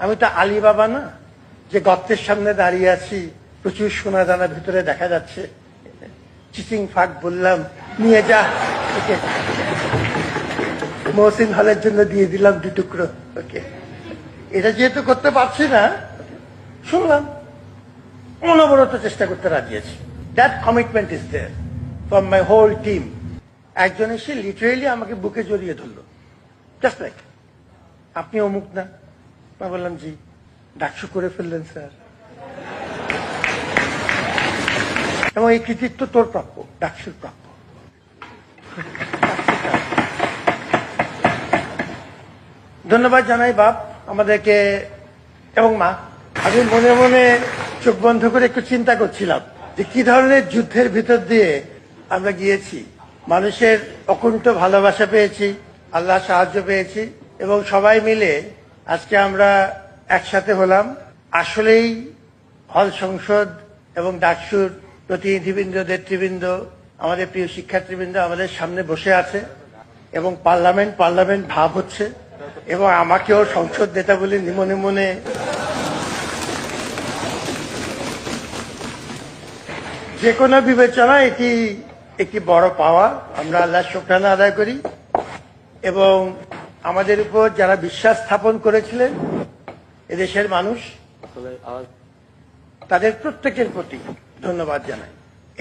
আমি তো আলী বাবা না যে গর্তের সামনে দাঁড়িয়ে আছি, প্রচুর সোনা দানা ভিতরে দেখা যাচ্ছে, চিচিং ফাঁক বললাম নিয়ে যা, ওকে মহসিন হলের জন্য দিয়ে দিলাম 2 টুকরো, ওকে এটা যেহেতু করতে পারছি না, শুনলাম অনবরত চেষ্টা করতে রাজি আছি। That commitment is there from my whole team. একজন এসে লিটারেলি আমাকে বুকে জড়িয়ে ধরলো, জাস্ট লাইক আপনি অমুক না। আমি বললাম জি। ডাকসু করে ফেললেন স্যার, এবং এই কৃতিত্ব তোর প্রাপ্য, ডাকসুর প্রাপ্য। ধন্যবাদ জানাই বাপ আমাদেরকে এবং মা। আমি মনে মনে চোখ বন্ধ করে একটু চিন্তা করছিলাম যে কি ধরনের যুদ্ধের ভিতর দিয়ে আমরা গিয়েছি। মানুষের অকুণ্ঠ ভালোবাসা পেয়েছি, আল্লাহ সাহায্য পেয়েছি, এবং সবাই মিলে আজকে আমরা একসাথে হলাম। আসলেই হল সংসদ এবং ডাকসুর প্রতিনিধিবৃন্দ, নেতৃবৃন্দ, আমাদের প্রিয় শিক্ষার্থীবৃন্দ আমাদের সামনে বসে আছে এবং পার্লামেন্ট ভাব হচ্ছে, এবং আমাকেও সংসদ নেতা বলে মনে মনে যে কোনো বিবেচনা এটি একটি বড় পাওয়া। আমরা আল্লাহ শুকরানা আদায় করি এবং আমাদের উপর যারা বিশ্বাস স্থাপন করেছিলেন এদেশের মানুষ, তাদের প্রত্যেকের প্রতি ধন্যবাদ জানাই।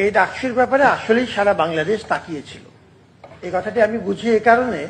এই ডাকসুর ব্যাপারে আসলেই সারা বাংলাদেশ তাকিয়েছিল। এই কথাটি আমি বুঝি এই কারণে